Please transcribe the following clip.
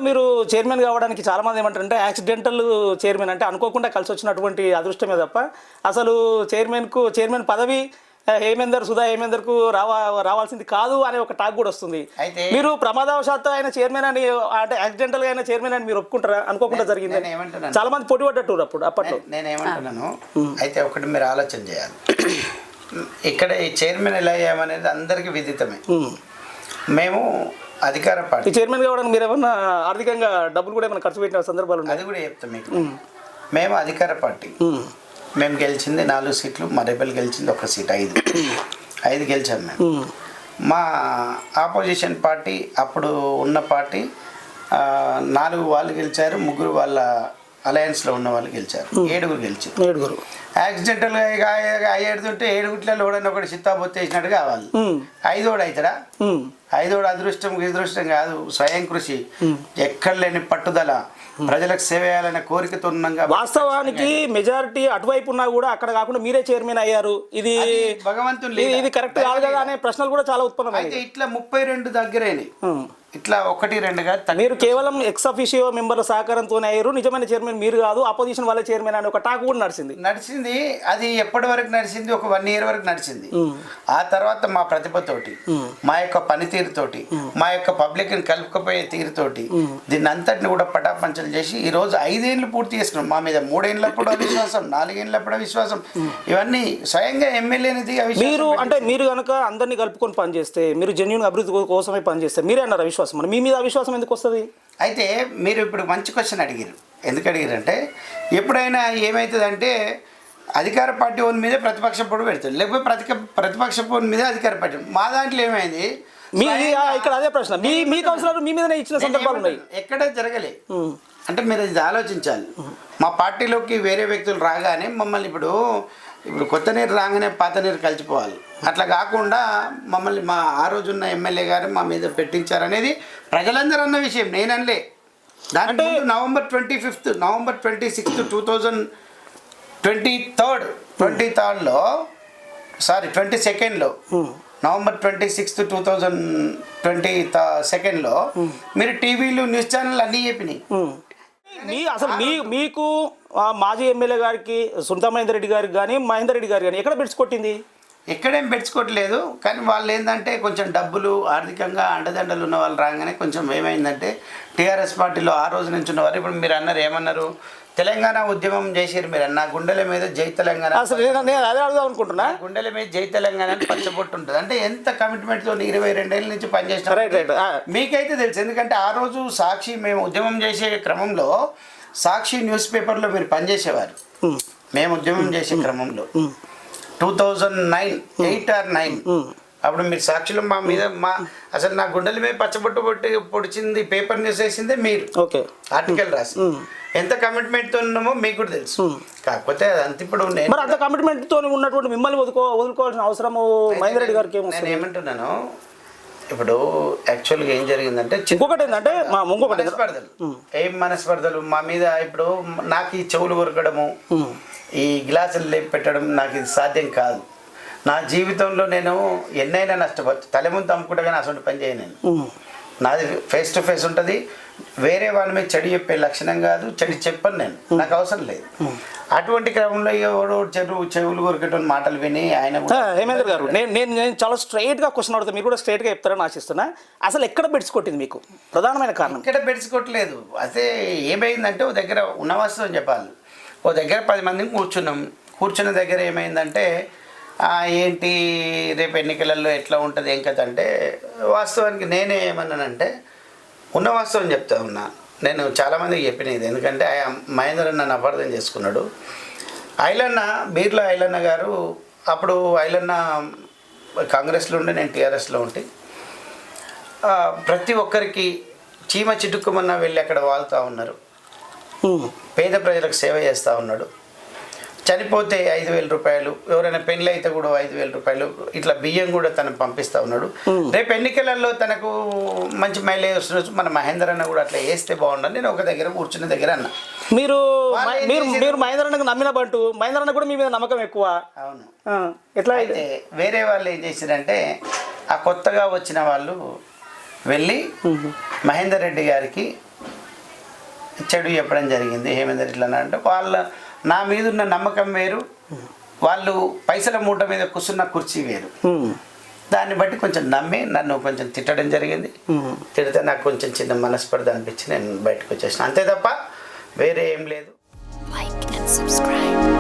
మీరు చైర్మన్ కావడానికి చాలా మంది ఏమంటారంటే యాక్సిడెంటల్ చైర్మన్, అంటే అనుకోకుండా కలిసి వచ్చినటువంటి అదృష్టమే తప్ప అసలు చైర్మన్ పదవి సుధా హేమేందర్కు రావాల్సింది కాదు అనే ఒక టాక్ కూడా వస్తుంది. మీరు ప్రమాదవశాత్తు ఆయన చైర్మన్ అని, అంటే యాక్సిడెంటల్ గా ఆయన చైర్మన్ అని మీరు ఒప్పుకుంటారా? అనుకోకుండా జరిగింది. చాలా మంది పొడి పడ్డట్టు అప్పట్లో. నేనేమంటున్నాను, అయితే ఒకటి మీరు ఆలోచన చేయాలి. ఇక్కడ ఈ చైర్మన్ ఎలా అయ్యామనేది అందరికీ విదితమే. మేము అధికార పార్టీ చైర్మన్ కావడానికి మీరు ఏమన్నా ఆర్థికంగా డబ్బులు కూడా ఏమైనా ఖర్చు పెట్టిన సందర్భాలు? అది కూడా చెప్తాం మీకు. మేము అధికార పార్టీ, మేము గెలిచింది 4 సీట్లు, మా రెబెల్ గెలిచింది 1 సీట్, 5 గెలిచాం మేము. మా ఆపోజిషన్ పార్టీ అప్పుడు ఉన్న పార్టీ 4 వాళ్ళు గెలిచారు, 3 వాళ్ళ అలయన్స్లో ఉన్న వాళ్ళు గెలిచారు, 7 గెలిచారు. 7 యాక్సిడెంటల్గా అయ్యేడుతుంటే 7 ఎవడన్నా ఒకటి చిత్తాబొత్తి వేసినట్టు కావాలి. 5 అవుతాడా? 5 అదృష్టం కాదు, స్వయం కృషి, ఎక్కడ లేని పట్టుదల, ప్రజలకు సేవ చేయాలనే కోరికతో ఉన్నాగా. వాస్తవానికి మెజారిటీ అటువైపు ఉన్నా కూడా అక్కడ కాకుండా మీరే చైర్మన్ అయ్యారు. ఇది భగవంతుని, ఇది కరెక్ట్ కాదు కదా అనే ప్రశ్నలు కూడా చాలా ఉత్పన్నం. అయితే ఇట్లా 32 దగ్గరైనాయి, ఇట్లా 1-2గా. మీరు కేవలం ఎక్స్ అఫిషియో మెంబర్ల సహకారంతోనే అయ్యారు, నిజమైన చైర్మన్ మీరు కాదు, ఆపోజిషన్ వాళ్ళ చైర్మన్ అని ఒక టాక్ కూడా నడిచింది. అది ఎప్పటి వరకు నడిచింది? ఒక 1 year వరకు నడిచింది. ఆ తర్వాత మా ప్రతిభతోటి, మా యొక్క పనితీరుతోటి, మా యొక్క పబ్లిక్ ని కలుపుకపోయే తీరుతోటి దీన్ని అంతటిని కూడా పటాపంచలు చేసి ఈ రోజు 5 ఏళ్ళు పూర్తి చేసుకున్నాం. మా మీద 3 ఏళ్ళప్పుడు అవిశ్వాసం, 4 ఏళ్ళప్పుడు అవిశ్వాసం, ఇవన్నీ స్వయంగా ఎమ్మెల్యేనిది. మీరు అంటే మీరు కనుక అందరినీ కలుపుకొని పనిచేస్తే, మీరు జెన్యూన్ అభివృద్ధి కోసమే పనిచేస్తే, మీరే అన్నారు అవిశ్వాసం, మీ మీద అవిశ్వాసం ఎందుకు వస్తుంది? అయితే మీరు ఇప్పుడు మంచి క్వశ్చన్ అడిగారు. ఎందుకు అడిగారంటే, ఎప్పుడైనా ఏమవుతుందంటే అధికార పార్టీ ఓన్ మీద ప్రతిపక్ష పోటీ పెడతాడు, లేకపోతే ప్రతిపక్ష పోటీ మీద అధికార పార్టీ. మా దాంట్లో ఏమైంది ఇక్కడ అదే ప్రశ్న, మీ కౌన్సిలర్ మీ మీదనే ఇచ్చిన సందర్భాలు ఉన్నాయి, ఎక్కడ జరగలే. అంటే మీరు ఇది ఆలోచించాలి. మా పార్టీలోకి వేరే వ్యక్తులు రాగానే మమ్మల్ని ఇప్పుడు కొత్త నీరు రాగానే పాత నీరు కలిసిపోవాలి, అట్లా కాకుండా మమ్మల్ని ఆ రోజున్న ఎమ్మెల్యే గారు మా మీద పెట్టించారనేది ప్రజలందరూ అన్న విషయం, నేనలే. దాంట్లో November 25th, November 26th, 2023లో సారీ 22nd November 26th, 2022లో మీరు టీవీలు, న్యూస్ ఛానల్ అన్నీ చెప్పినాయి. అసలు మీకు మాజీ ఎమ్మెల్యే గారికి, సునీతా మహేందర్ రెడ్డి గారికి కానీ, మహేందర్ రెడ్డి గారు కానీ ఎక్కడ బెడ్స్ కొట్టింది? ఎక్కడేం పెట్టుకోవట్లేదు. కానీ వాళ్ళు ఏంటంటే కొంచెం డబ్బులు, ఆర్థికంగా అండదండలు ఉన్న వాళ్ళు రాగానే కొంచెం ఏమైందంటే టీఆర్ఎస్ పార్టీలో ఆ రోజు నుంచి ఉన్నవారు ఇప్పుడు మీరు అన్నారు, ఏమన్నారు, తెలంగాణ ఉద్యమం చేసారు మీరు అన్న, గుండెల మీద జై తెలంగాణ, అనుకుంటున్నా గుండెల మీద జై తెలంగాణ అని పచ్చబొట్టు ఉంటుంది. అంటే ఎంత కమిట్మెంట్తో 22 ఏళ్ళ నుంచి పనిచేసిన మీకైతే తెలుసు. ఎందుకంటే ఆ రోజు సాక్షి, మేము ఉద్యమం చేసే క్రమంలో సాక్షి న్యూస్ పేపర్లో మీరు పనిచేసేవారు. మేము ఉద్యమం చేసే క్రమంలో 2009, 8 or 9 అప్పుడు మీరు సాక్షులు మా మీద, అసలు నా గుండెల మీద పచ్చబొట్టు పొడిచింది, పేపర్ న్యూస్ వేసిందే మీరు, ఆర్టికల్ రాసి. ఎంత కమిట్మెంట్తో ఉన్నామో మీకు కూడా తెలుసు. కాకపోతే అదంతా ఇప్పుడు అంత కమిట్మెంట్తో ఉన్నటువంటి మిమ్మల్ని వదులుకోవాల్సిన అవసరం మహేందర్ రెడ్డి గారికి నేను ఏమంటున్నాను, ఇప్పుడు యాక్చువల్గా ఏం జరిగిందంటే ఇంకొకటి ఏంటంటే ఏం మనస్పర్ధలు మా మీద. ఇప్పుడు నాకు ఈ చెవులు కొరకడము, ఈ గ్లాసులు లేపి పెట్టడం నాకు ఇది సాధ్యం కాదు. నా జీవితంలో నేను ఎన్నైనా నష్టపోవచ్చు, తలెముందు అమ్ముకుంటే కానీ అసలు పని చేయను నేను. నాది ఫేస్ టు ఫేస్ ఉంటుంది. వేరే వాళ్ళ మీద చెడు చెప్పే లక్షణం కాదు, చెడు చెప్పను నేను, నాకు అవసరం లేదు. అటువంటి క్రమంలో ఎవడో చెవులు కొరికేటువంటి మాటలు విని ఆయన హేమేందర్ గారు, నేను చాలా స్ట్రైట్గా క్వశ్చన్ అడుగుతాను, మీరు కూడా స్ట్రైట్గా చెప్తారని ఆశిస్తున్నా. అసలు ఎక్కడ బెడ్స్ కొట్టింది మీకు? ప్రధానమైన కారణం ఇక్కడ బెడ్స్ కొట్టలేదు. అదే ఏమైందంటే ఓ దగ్గర ఉన్నవాస్తవం చెప్పాలి, ఓ దగ్గర 10 మందిని కూర్చున్న దగ్గర ఏమైందంటే ఏంటి రేపు ఎన్నికలలో ఎట్లా ఉంటుంది ఏం కథ అంటే, వాస్తవానికి నేనే ఏమన్నానంటే ఉన్న వాస్తవం చెప్తా ఉన్నా. నేను చాలామందికి చెప్పినది, ఎందుకంటే మహేందర్ నన్ను అపార్థం చేసుకున్నాడు. బీర్ల ఐలన్న గారు, అప్పుడు ఐలన్న కాంగ్రెస్లో ఉండి నేను టీఆర్ఎస్లో ఉంటే, ప్రతి ఒక్కరికి చీమ చిటుక్కుమన్నా వెళ్ళి అక్కడ వాళ్తూ ఉన్నారు. పేద ప్రజలకు సేవ చేస్తూ ఉన్నాడు. చనిపోతే 5,000 రూపాయలు, ఎవరైనా పెళ్ళి అయితే కూడా 5,000 రూపాయలు, ఇట్లా బియ్యం కూడా తను పంపిస్తూ ఉన్నాడు. రేపు ఎన్నికలలో తనకు మంచి మైలేజ్ వస్తుంది, మన మహేందర్ అన్న కూడా అట్లా వేస్తే బాగుండని నేను ఒక దగ్గర కూర్చున్న దగ్గర అన్న. మీరు మహేందర్ అన్నకు నమ్మిన బంటు, మహేందర్ అన్న కూడా మీ మీద నమ్మకం ఎక్కువ. అవును. ఎట్లా అయితే వేరే వాళ్ళు ఏం చేశారంటే, ఆ కొత్తగా వచ్చిన వాళ్ళు వెళ్ళి మహేందర్ రెడ్డి గారికి చెడు చెప్పడం జరిగింది హేమేందర్ ఇట్లా అంటే నా మీద ఉన్న నమ్మకం వేరు, వాళ్ళు పైసల మూట మీద కూర్చున్న కుర్చీ వేరు. దాన్ని బట్టి కొంచెం నమ్మి నన్ను కొంచెం తిట్టడం జరిగింది. తిడితే నాకు కొంచెం చిన్న మనస్పర్ధ అనిపించి నేను బయటకు వచ్చేసిన, అంతే తప్ప వేరే ఏం లేదు. Like and subscribe.